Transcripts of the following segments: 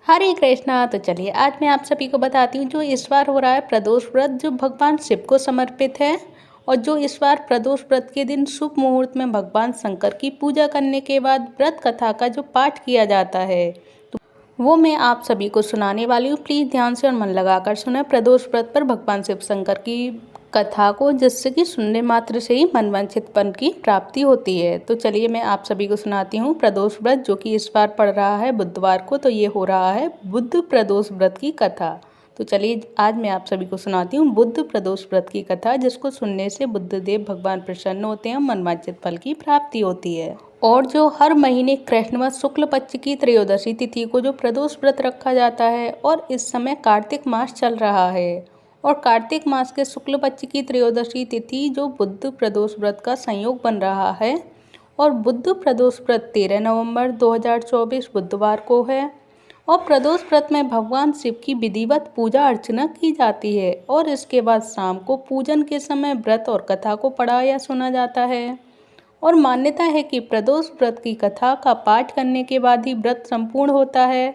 हरे कृष्णा। तो चलिए आज मैं आप सभी को बताती हूँ जो इस बार हो रहा है प्रदोष व्रत, जो भगवान शिव को समर्पित है और जो इस बार प्रदोष व्रत के दिन शुभ मुहूर्त में भगवान शंकर की पूजा करने के बाद व्रत कथा का जो पाठ किया जाता है तो वो मैं आप सभी को सुनाने वाली हूँ। प्लीज़ ध्यान से और मन लगाकर सुने प्रदोष व्रत पर भगवान शिव शंकर की कथा को, जिससे कि सुनने मात्र से ही मनवांछित फल की प्राप्ति होती है। तो चलिए मैं आप सभी को सुनाती हूँ प्रदोष व्रत, जो कि इस बार पड़ रहा है बुधवार को। तो ये हो रहा है बुध प्रदोष व्रत की कथा। तो चलिए आज मैं आप सभी को सुनाती हूँ बुध प्रदोष व्रत की कथा, जिसको सुनने से बुद्धदेव भगवान प्रसन्न होते हैं, मनवांछित फल की प्राप्ति होती है। और जो हर महीने कृष्णपक्ष शुक्ल पक्ष की त्रयोदशी तिथि को जो प्रदोष व्रत रखा जाता है, और इस समय कार्तिक मास चल रहा है और कार्तिक मास के शुक्ल पक्ष की त्रयोदशी तिथि जो बुध प्रदोष व्रत का संयोग बन रहा है। और बुध प्रदोष व्रत 13 नवंबर 2024 बुधवार को है। और प्रदोष व्रत में भगवान शिव की विधिवत पूजा अर्चना की जाती है और इसके बाद शाम को पूजन के समय व्रत और कथा को पढ़ा या सुना जाता है। और मान्यता है कि प्रदोष व्रत की कथा का पाठ करने के बाद ही व्रत संपूर्ण होता है।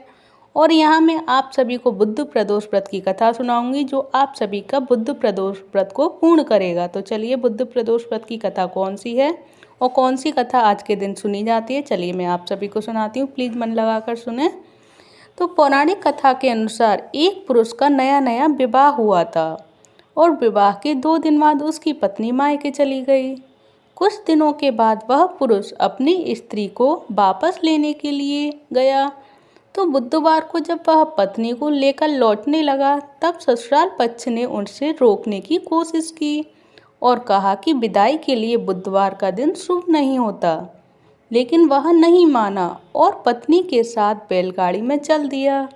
और यहाँ मैं आप सभी को बुध प्रदोष व्रत की कथा सुनाऊंगी, जो आप सभी का बुध प्रदोष व्रत को पूर्ण करेगा। तो चलिए बुध प्रदोष व्रत की कथा कौन सी है और कौन सी कथा आज के दिन सुनी जाती है, चलिए मैं आप सभी को सुनाती हूँ। प्लीज़ मन लगाकर सुने। तो पौराणिक कथा के अनुसार एक पुरुष का नया नया विवाह हुआ था और विवाह के 2 दिन बाद उसकी पत्नी मायके चली गई। कुछ दिनों के बाद वह पुरुष अपनी स्त्री को वापस लेने के लिए गया। तो बुधवार को जब वह पत्नी को लेकर लौटने लगा, तब ससुराल पक्ष ने उनसे रोकने की कोशिश की और कहा कि विदाई के लिए बुधवार का दिन शुभ नहीं होता। लेकिन वह नहीं माना और पत्नी के साथ बैलगाड़ी में चल दिया।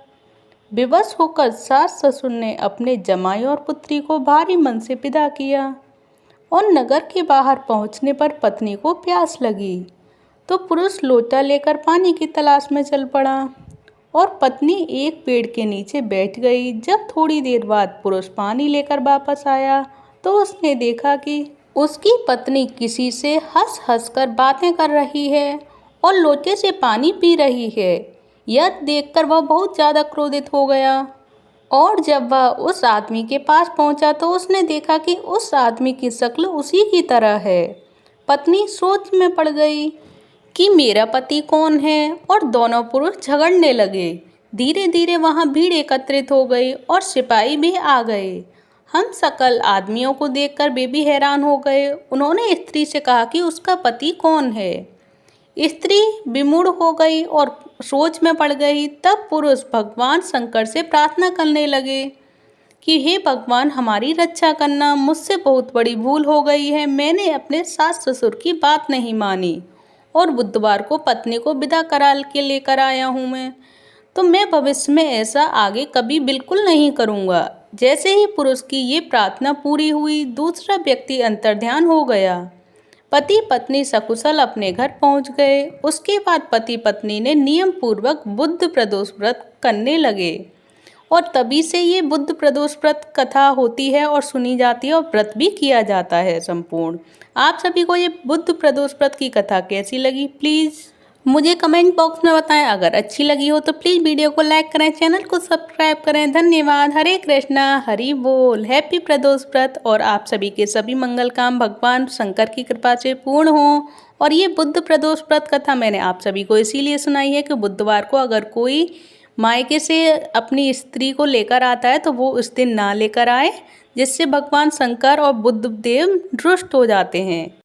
विवश होकर सास ससुर ने अपने जमाई और पुत्री को भारी मन से विदा किया। और नगर के बाहर पहुंचने पर पत्नी को प्यास लगी, तो पुरुष लोटा लेकर पानी की तलाश में चल पड़ा और पत्नी एक पेड़ के नीचे बैठ गई। जब थोड़ी देर बाद पुरुष पानी लेकर वापस आया, तो उसने देखा कि उसकी पत्नी किसी से हंस हंस कर बातें कर रही है और लोटे से पानी पी रही है। यह देखकर वह बहुत ज़्यादा क्रोधित हो गया और जब वह उस आदमी के पास पहुंचा, तो उसने देखा कि उस आदमी की शक्ल उसी की तरह है। पत्नी सोच में पड़ गई कि मेरा पति कौन है, और दोनों पुरुष झगड़ने लगे। धीरे धीरे वहां भीड़ एकत्रित हो गई और सिपाही भी आ गए। हम सकल आदमियों को देखकर वे भी हैरान हो गए। उन्होंने स्त्री से कहा कि उसका पति कौन है। स्त्री विमूढ़ हो गई और सोच में पड़ गई। तब पुरुष भगवान शंकर से प्रार्थना करने लगे कि हे भगवान, हमारी रक्षा करना, मुझसे बहुत बड़ी भूल हो गई है। मैंने अपने सास ससुर की बात नहीं मानी और बुधवार को पत्नी को विदा करा के लेकर आया हूँ तो मैं भविष्य में ऐसा आगे कभी बिल्कुल नहीं करूँगा। जैसे ही पुरुष की ये प्रार्थना पूरी हुई, दूसरा व्यक्ति अंतर्ध्यान हो गया। पति पत्नी सकुशल अपने घर पहुंच गए। उसके बाद पति पत्नी ने नियम पूर्वक बुध प्रदोष व्रत करने लगे और तभी से ये बुध प्रदोष व्रत कथा होती है और सुनी जाती है और व्रत भी किया जाता है संपूर्ण। आप सभी को ये बुध प्रदोष व्रत की कथा कैसी लगी, प्लीज़ मुझे कमेंट बॉक्स में बताएं। अगर अच्छी लगी हो तो प्लीज़ वीडियो को लाइक करें, चैनल को सब्सक्राइब करें। धन्यवाद। हरे कृष्णा, हरि बोल। हैप्पी प्रदोष व्रत और आप सभी के सभी मंगल काम भगवान शंकर की कृपा से पूर्ण हों। और ये बुध प्रदोष व्रत कथा मैंने आप सभी को इसीलिए सुनाई है कि बुधवार को अगर कोई मायके से अपनी स्त्री को लेकर आता है तो वो उस दिन ना लेकर आए, जिससे भगवान शंकर और बुद्धदेव रुष्ट हो जाते हैं।